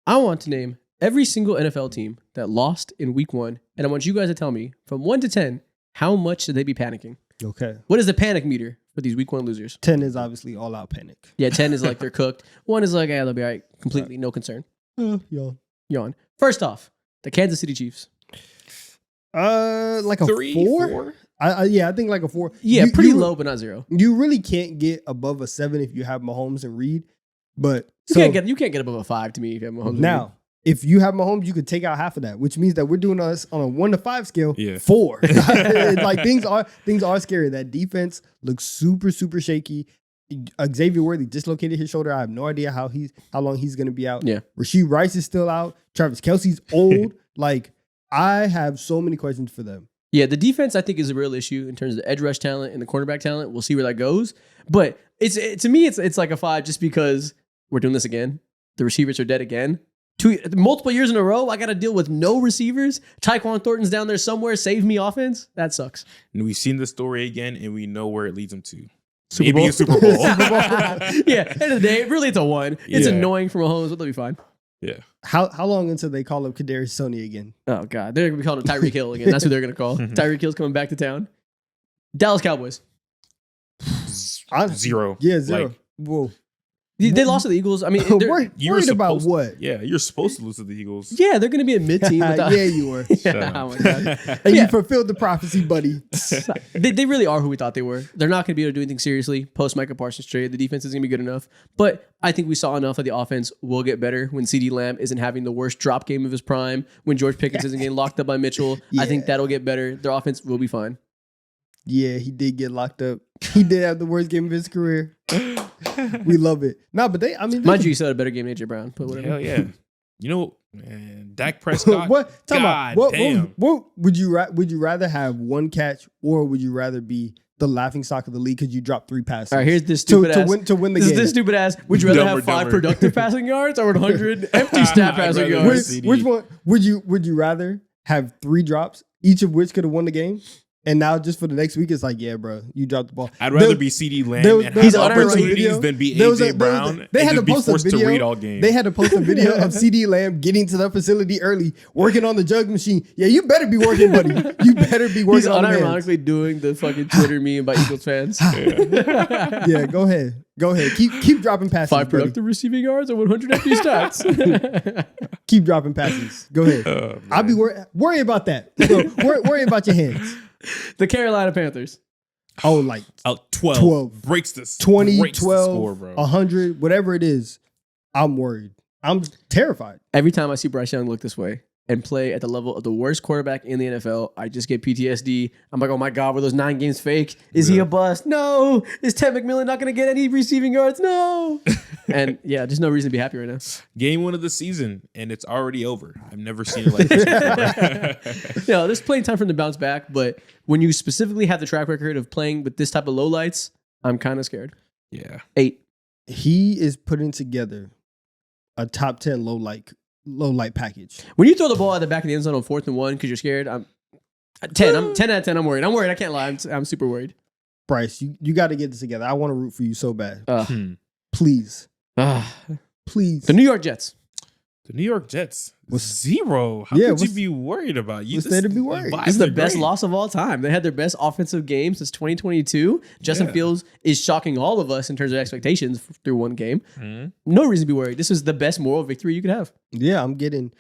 I want to name every single NFL team that lost in week 1, and I want you guys to tell me from 1 to 10 how much should they be panicking. Okay. What is the panic meter for these week 1 losers? 10 is obviously all out panic. Yeah, 10 is like they're cooked. 1 is like, they'll be all right. Completely no concern. Yawn. First off, the Kansas City Chiefs. Like a 4? I think like a 4. Yeah, pretty low, but not 0. You really can't get above a 7 if you have Mahomes and Reed. But you can't get above a 5 to me if you have Mahomes. Now, if you have Mahomes, you could take out half of that, which means that we're doing us on a 1 to 5 scale. Yeah. 4. Like things are scary. That defense looks super, super shaky. Xavier Worthy dislocated his shoulder. I have no idea how long he's going to be out. Yeah. Rasheed Rice is still out. Travis Kelce's old. Like, I have so many questions for them. Yeah, the defense I think is a real issue in terms of the edge rush talent and the cornerback talent. We'll see where that goes. But to me, it's like a 5 just because we're doing this again. The receivers are dead again. Multiple years in a row, I got to deal with no receivers. Tyquan Thornton's down there somewhere. Save me offense. That sucks. And we've seen the story again, and we know where it leads them to. Maybe a Super Bowl. Yeah, end of the day, really it's a 1. It's annoying for Mahomes, but they'll be fine. Yeah. How long until they call up Kadarius Toney again? Oh, God. They're going to be calling him Tyreek Hill again. That's who they're going to call. Tyreek Hill's coming back to town. Dallas Cowboys. 0. Yeah, 0. Like, whoa. They lost to the Eagles. I mean, worried about what? Yeah, you're supposed to lose to the Eagles. Yeah, they're going to be a mid-team. Yeah, you were. Oh my God. And you fulfilled the prophecy, buddy. They really are who we thought they were. They're not going to be able to do anything seriously post Micah Parsons trade. The defense isn't going to be good enough. But I think we saw enough that the offense will get better when CeeDee Lamb isn't having the worst drop game of his prime, when George Pickens isn't getting locked up by Mitchell. I think that'll get better. Their offense will be fine. Yeah, he did get locked up. He did have the worst game of his career. We love it. No, but mind you still had a better game than AJ Brown. But whatever. Hell yeah. You know, man, Dak Prescott. What? God damn. What would you rather have one catch, or would you rather be the laughing stock of the league because you dropped 3 passes? All right, here's this stupid ass. To win the game. This stupid ass. Would you rather have 5 productive passing yards or 100 empty stat passing yards? Which one would you rather have 3 drops, each of which could have won the game? And now, just for the next week, it's like, yeah, bro, you dropped the ball. I'd rather be CeeDee Lamb and have opportunities than be AJ Brown. They had to post a video. To read all game. They had to post a video of CeeDee Lamb getting to the facility early, working on the jug machine. Yeah, you better be working, buddy. You better be working. He's on unironically doing the fucking Twitter meme by Eagles fans. Yeah, go ahead. Keep dropping passes. 5 productive receiving yards and 100 empty stats. Keep dropping passes. Go ahead. I'll be worry about that. Worry about your hands. The Carolina Panthers. Oh, like 12. Breaks this. 20, breaks 12, the score, bro. 100, whatever it is. I'm worried. I'm terrified. Every time I see Bryce Young look this way and play at the level of the worst quarterback in the NFL, I just get PTSD. I'm like, oh my God, were those 9 games fake? Is he a bust? No. Is Ted McMillan not going to get any receiving yards? No. And yeah, there's no reason to be happy right now. Game 1 of the season, and it's already over. I've never seen it like this before. No, there's plenty of time for him to bounce back, but when you specifically have the track record of playing with this type of lowlights, I'm kind of scared. Yeah. 8. He is putting together a top 10 low light package. When you throw the ball at the back of the end zone on 4th and 1 because you're scared, I'm 10. I'm 10 out of 10. I'm worried. I can't lie. I'm super worried. Bryce, you got to get this together. I want to root for you so bad. Please. Please. The New York Jets. The New York Jets. 0. How could you be worried about? What's there to be worried? This is the best loss of all time. They had their best offensive game since 2022. Justin Fields is shocking all of us in terms of expectations through one game. No reason to be worried. This is the best moral victory you could have. Yeah, I'm getting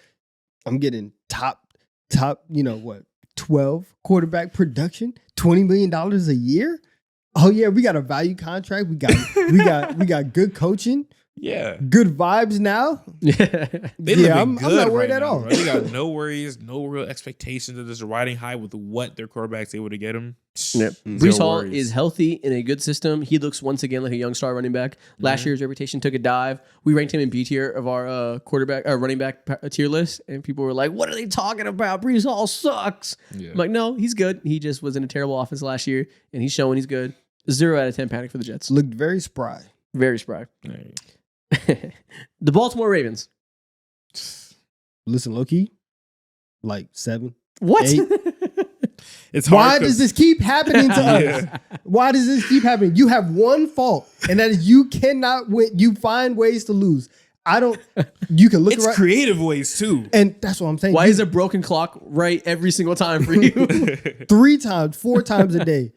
top, 12 quarterback production, $20 million a year. Oh yeah, we got a value contract. We got good coaching. Yeah. Good vibes now. I'm not worried at all. Bro. They got no worries, no real expectations. They're just riding high with what their quarterback's able to get them. Yep. Breece Hall is healthy in a good system. He looks once again like a young star running back. Last year's reputation took a dive. We ranked him in B tier of our running back tier list, and people were like, "What are they talking about? Breece Hall sucks." Yeah. I'm like, no, he's good. He just was in a terrible offense last year, and he's showing he's good. 0 out of 10 panic for the Jets. Looked very spry. Very spry. The Baltimore Ravens. Listen, low-key, like 7. What? 8. It's hard. Why does this keep happening to us? Why does this keep happening? You have one fault, and that is you cannot win. You find ways to lose. I don't. You can look It's around, creative ways too. and that's what I'm saying. Why is a broken clock right every single time for you? 3 times, 4 times a day?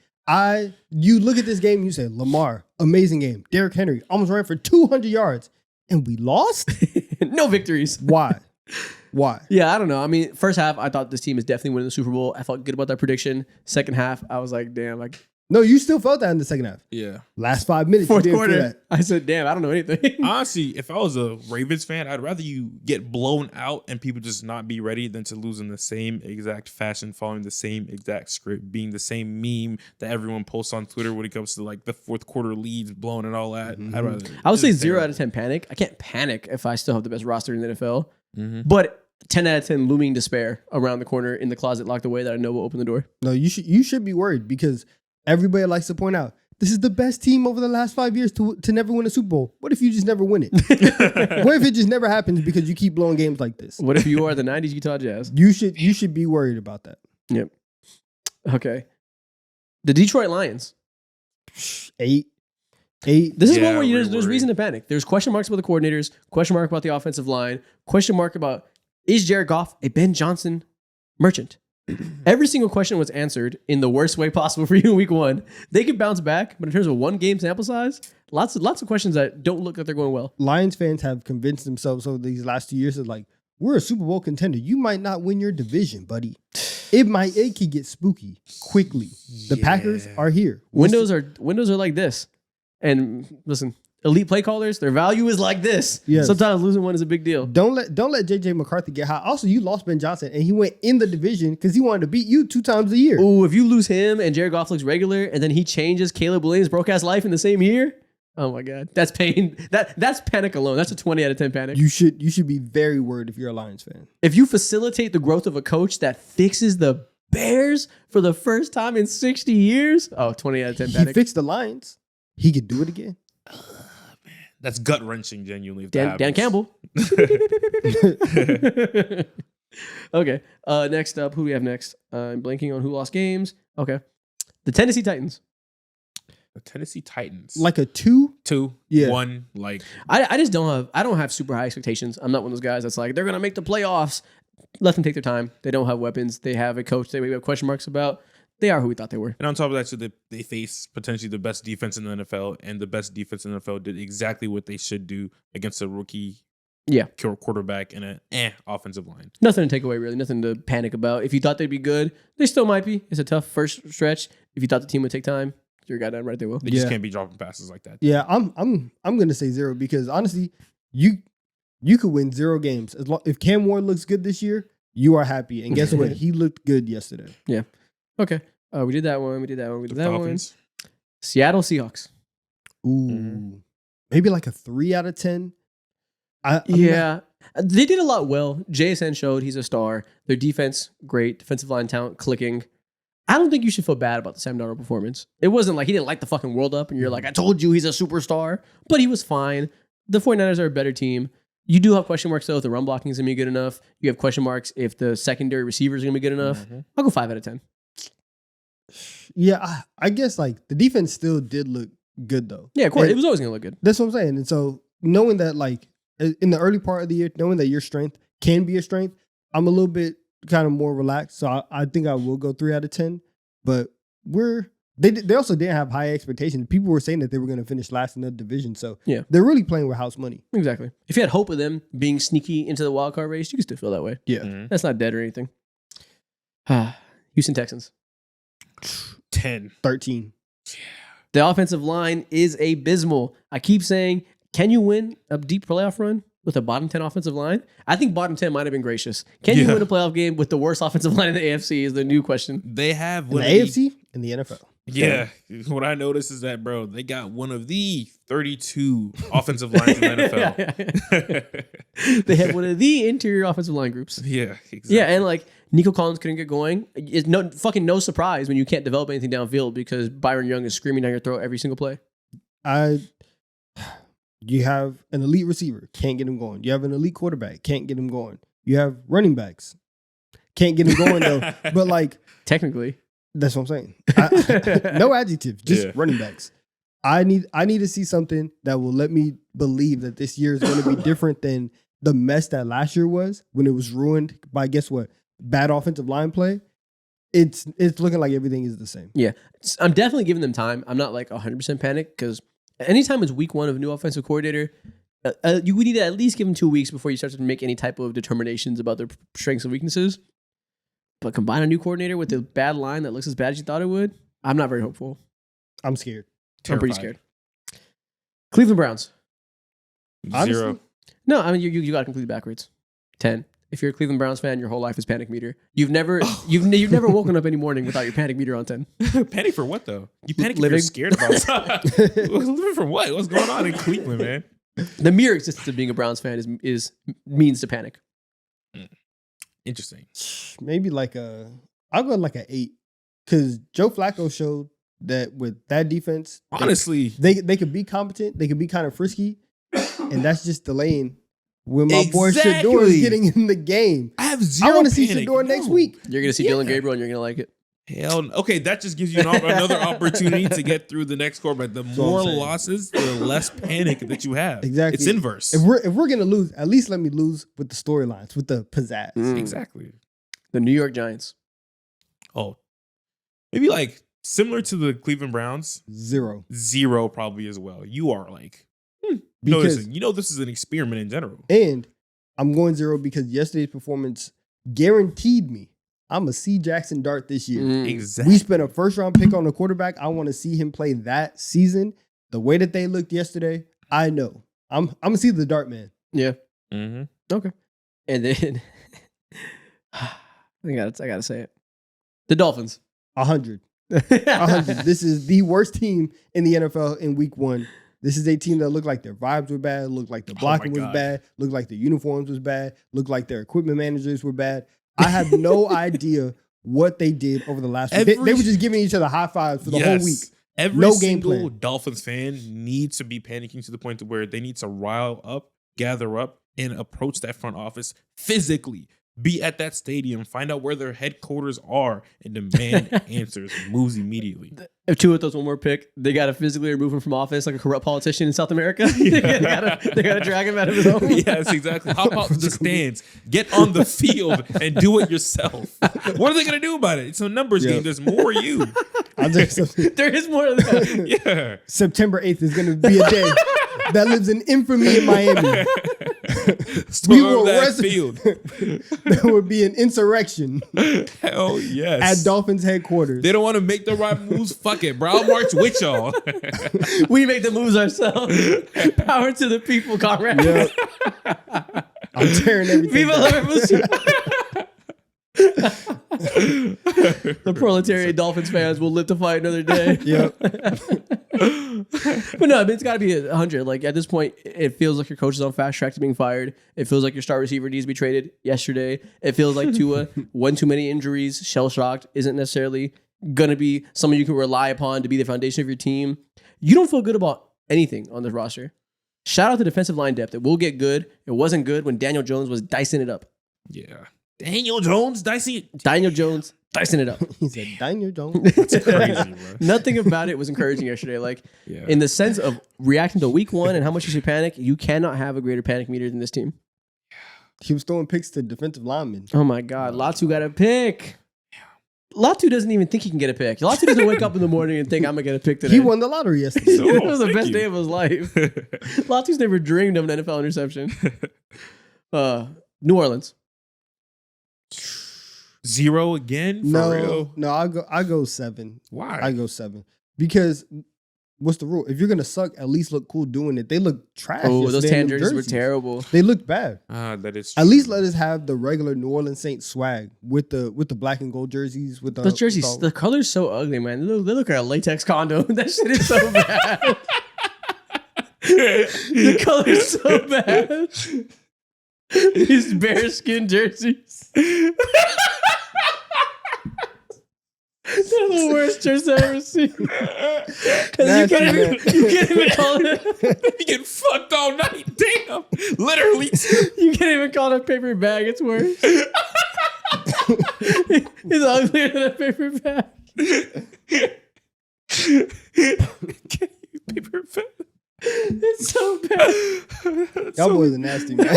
You look at this game and you say, Lamar, amazing game. Derrick Henry almost ran for 200 yards, and we lost. No victories. Why? Yeah, I don't know. I mean, first half, I thought this team is definitely winning the Super Bowl. I felt good about that prediction. Second half, I was like, damn, like No, you still felt that in the second half. Yeah. Last 5 minutes, fourth you didn't feel quarter. that. I said, damn, I don't know anything. Honestly, if I was a Ravens fan, I'd rather you get blown out and people just not be ready than to lose in the same exact fashion, following the same exact script, being the same meme that everyone posts on Twitter when it comes to like the fourth quarter leads blown and all that. Mm-hmm. I'd rather. I would say it's 0 terrible. out of 10 panic. I can't panic if I still have the best roster in the NFL. Mhm. But 10 out of 10 looming despair around the corner in the closet locked away that I know will open the door. No, you should be worried because everybody likes to point out this is the best team over the last 5 years to never win a Super Bowl. What if you just never win it? What if it just never happens because you keep blowing games like this? What if you are the 90s Utah Jazz? You should be worried about that. Yep. Okay. The Detroit Lions. 8. This is Yeah, one where we're there's worried. reason to panic. There's question marks about the coordinators, question mark about the offensive line, question mark about is Jared Goff a Ben Johnson merchant? Every single question was answered in the worst way possible for you in week 1. They could bounce back, but in terms of one game sample size, lots of questions that don't look like they're going well. Lions fans have convinced themselves over these last 2 years that like we're a Super Bowl contender. You might not win your division, buddy. It could get spooky quickly. The Packers are here. Windows are like this. And listen, elite play callers, their value is like this. Yes. Sometimes losing one is a big deal. Don't let JJ McCarthy get high. Also, you lost Ben Johnson and he went in the division because he wanted to beat you 2 times a year. Ooh, if you lose him and Jared Goff looks regular and then he changes Caleb Williams' broadcast life in the same year, oh my God, that's pain. That's panic alone. That's a 20 out of 10 panic. You should be very worried if you're a Lions fan. If you facilitate the growth of a coach that fixes the Bears for the first time in 60 years, 20 out of 10 He panic. fixed the Lions. He could do it again. That's gut wrenching, genuinely. If Dan that Campbell. Okay. Next up, who do we have next? I'm blanking on who lost games. Okay. The Tennessee Titans. The Tennessee Titans. Like a 2? 2, Yeah. 1, like I just don't have super high expectations. I'm not one of those guys that's like, they're going to make the playoffs. Let them take their time. They don't have weapons. They have a coach that we have question marks about. They are who we thought they were. And on top of that, so they face potentially the best defense in the NFL, and the best defense in the NFL did exactly what they should do against a rookie quarterback and an offensive line. Nothing to take away, really. Nothing to panic about. If you thought they'd be good, they still might be. It's a tough first stretch. If you thought the team would take time, you're goddamn right they will. They just can't be dropping passes like that. Yeah, I'm gonna say 0 because honestly, you could win 0 games if Cam Ward looks good this year. You are happy, and guess what? He looked good yesterday. Yeah. Okay. We did that one. We did that The one. Falcons. Seattle Seahawks. Ooh, maybe like a 3 out of 10. They did a lot well. JSN showed he's a star. Their defense, great. Defensive line talent, clicking. I don't think you should feel bad about the Sam Darnold performance. It wasn't like he didn't light the fucking world up and you're like, I told you he's a superstar. But he was fine. The 49ers are a better team. You do have question marks, though, if the run blocking is going to be good enough. You have question marks if the secondary receivers are going to be good enough. I'll go 5 out of 10. Yeah, I guess like the defense still did look good though. Yeah, of course. And It was always going to look good. that's what I'm saying. And so knowing that like in the early part of the year, knowing that your strength can be a strength, I'm a little bit kind of more relaxed. So I think I will go 3 out of 10. But they also didn't have high expectations. People were saying that they were going to finish last in the division. So Yeah. they're really playing with house money. Exactly. If you had hope of them being sneaky into the wild card race, you could still feel that way. Yeah. That's not dead or anything. Houston Texans. 10. 13. The offensive line is abysmal. I keep saying, can you win a deep playoff run with a bottom 10 offensive line? I think bottom 10 might have been gracious. Can you win a playoff game with the worst offensive line in the AFC is the new question. They have In one the of the- AFC and the NFL. Yeah. What I noticed is that, bro, they got one of the 32 offensive lines in the NFL. They had one of the interior offensive line groups. Yeah, exactly. Yeah, and like Nico Collins couldn't get going. It's no surprise when you can't develop anything downfield because Byron Young is screaming down your throat every single play. You have an elite receiver, can't get him going. You have an elite quarterback, can't get him going. You have running backs, can't get him going though. But like Technically. that's what I'm saying. No adjectives, just running backs. I need to see something that will let me believe that this year is going to be different than the mess that last year was when it was ruined by, guess what, bad offensive line play. It's looking like everything is the same. Yeah, I'm definitely giving them time. I'm not like 100% panic because anytime it's week one of a new offensive coordinator, you would need to at least give them 2 weeks before you start to make any type of determinations about their strengths and weaknesses. But combine a new coordinator with a bad line that looks as bad as you thought it would, I'm not very hopeful. I'm scared. I'm pretty scared. Cleveland Browns. 0. Honestly? No, I mean you got it completely backwards. 10. If you're a Cleveland Browns fan, your whole life is panic meter. You've never woken up any morning without your panic meter on 10. Panic for what though? You panic Living? if you're scared about something. Living for what? What's going on in Cleveland, man? The mere existence of being a Browns fan is means to panic. Interesting. Maybe I'll go like an 8 because Joe Flacco showed that with that defense, Honestly, they could be competent, they could be kind of frisky, and that's just delaying when my boy Shador is getting in the game. I have zero. I want to see panic. Shador next week. You're gonna see Dylan Gabriel and you're gonna like it. Hell, okay, that just gives you another opportunity to get through the next quarter. But the more losses, the less panic that you have. Exactly, it's inverse. If we're gonna lose, at least let me lose with the storylines, with the pizzazz. Exactly. The New York Giants. Oh, maybe like similar to the Cleveland Browns. 0 probably as well. You are like, because this is an experiment in general. And I'm going 0 because yesterday's performance guaranteed me I'm a C. Jackson Dart this year. Exactly. We spent a first-round pick on the quarterback. I want to see him play that season. The way that they looked yesterday, I know. I'm going to see the Dart man. Yeah. Mm-hmm. Okay. And then, I gotta say it. The Dolphins. 100. 100. This is the worst team in the NFL in week 1. This is a team that looked like their vibes were bad, looked like the blocking was bad, looked like the uniforms was bad, looked like their equipment managers were bad. I have no idea what they did over the last week. They were just giving each other high fives for the whole week. Every single Dolphins fan needs to be panicking to the point to where they need to rile up, gather up, and approach that front office physically. Be at that stadium, find out where their headquarters are, and demand answers, moves immediately. If Tua throws one more pick, they got to physically remove him from office like a corrupt politician in South America. they gotta drag him out of his home. Yes, exactly. Hop out the stands, get on the field, and do it yourself. What are they gonna do about it? It's a numbers game. There's more you. There is more of that. Yeah. September 8th is going to be a day that lives in infamy in Miami. We will arrest field. There would be an insurrection. Hell yes. At Dolphins headquarters. They don't want to make the right moves. Fuck it, bro. I'll march with y'all. We make the moves ourselves. Power to the people, comrade. Yep. I'm tearing everything down. The proletariat Dolphins fans will live to fight another day. Yep. But no, I mean, it's got to be 100. Like at this point, it feels like your coach is on fast track to being fired. It feels like your star receiver needs to be traded yesterday. It feels like Tua, one too many injuries, shell shocked, isn't necessarily going to be someone you can rely upon to be the foundation of your team. You don't feel good about anything on this roster. Shout out to defensive line depth. It will get good. It wasn't good when Daniel Jones was dicing it up. Yeah. Daniel Jones dicing it. Daniel Jones dicing it up. He said, Daniel Jones. That's crazy, bro. Nothing about it was encouraging yesterday. Like, in the sense of reacting to week 1 and how much you should panic, you cannot have a greater panic meter than this team. He was throwing picks to defensive linemen. Oh my God. Latu got a pick. Latu doesn't even think he can get a pick. Latu doesn't wake up in the morning and think I'm going to get a pick today. He won the lottery yesterday. It was the best day of his life. Latu's never dreamed of an NFL interception. New Orleans. 0 again? For real? No, I go 7. Why? I go 7 because what's the rule? If you're gonna suck, at least look cool doing it. They look trash. Oh, those tan jerseys were terrible. They looked bad. That is true. At least let us have the regular New Orleans Saints swag with the black and gold jerseys. With those jerseys, the color's so ugly, man. They look like a latex condom. That shit is so bad. The color's so bad. These bearskin jerseys. They're the worst jerseys I've ever seen. You can't even call it. You get fucked all night. Damn. Literally. You can't even call it a paper bag. It's worse. It's uglier than a paper bag. paper fan. It's so bad. Y'all boys are nasty, man.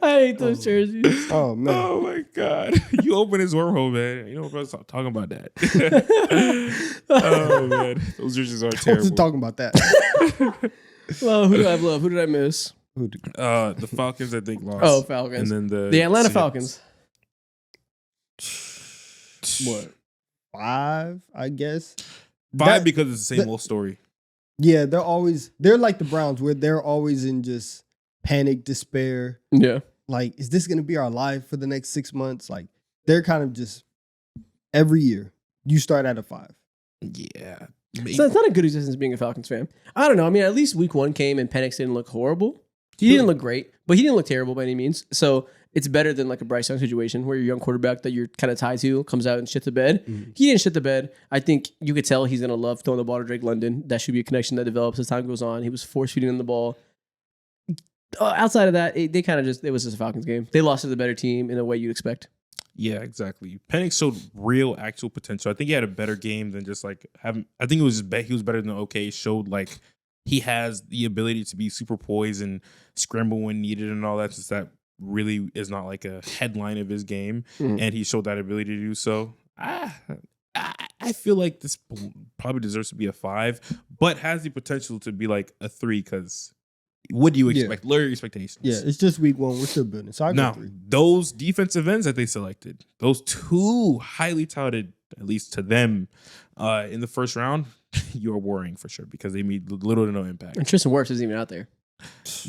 I hate those jerseys. Oh man. Oh my god! You open his wormhole, man. You don't want to stop talking about that. Oh man, those jerseys are I wasn't terrible. talking about that. Well, who do I have love? Who did I miss? The Falcons, I think, lost. Oh, Falcons. And then The Atlanta Seahawks. Falcons. What? 5, I guess. Five because it's the same old story. Yeah, they're like the Browns, where they're always in just panic, despair. Yeah. Like, is this gonna be our life for the next 6 months? Like, they're kind of just every year you start at a 5. Yeah. So it's not a good existence being a Falcons fan. I don't know. I mean, at least week 1 came and Penix didn't look horrible. He didn't look great, but he didn't look terrible by any means. So it's better than like a Bryce Young situation where your young quarterback that you're kind of tied to comes out and shit the bed. Mm-hmm. He didn't shit the bed. I think you could tell he's going to love throwing the ball to Drake London. That should be a connection that develops as time goes on. He was force feeding him the ball. Outside of that, it was just a Falcons game. They lost to the better team in a way you'd expect. Yeah, exactly. Penix showed real, actual potential. I think he had a better game than just like having. I think it was just he was better than OK. Showed like he has the ability to be super poised and scramble when needed and all that. Just that really is not like a headline of his game, and he showed that ability to do so. I feel like this probably deserves to be a 5, but has the potential to be like a 3 because. What do you expect? Lower your expectations. Yeah, it's just week 1. We're still building. So I go Now, 3. those defensive ends that they selected, those 2 highly touted, at least to them, in the first round, you're worrying for sure because they made little to no impact. And Tristan Wirfs isn't even out there.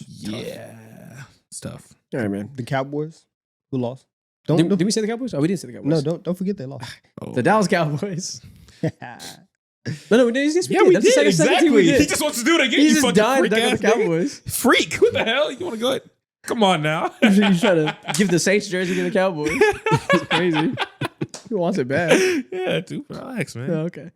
Yeah. Stuff. All right, man. The Cowboys, who lost? Did we say the Cowboys? Oh, we didn't say the Cowboys. No, don't forget they lost. The Dallas Cowboys. No, we did. Yes, we Yeah, did. we That's did. the second team we Exactly. did. He just wants to do it again. He's You just fucking dying freak to ass duck the nigga. Cowboys. Freak. What the hell? You want to go ahead? Come on now. He's trying to give the Saints jersey to the Cowboys. It's crazy. He wants it bad. Yeah, dude. Relax, man. Oh, okay.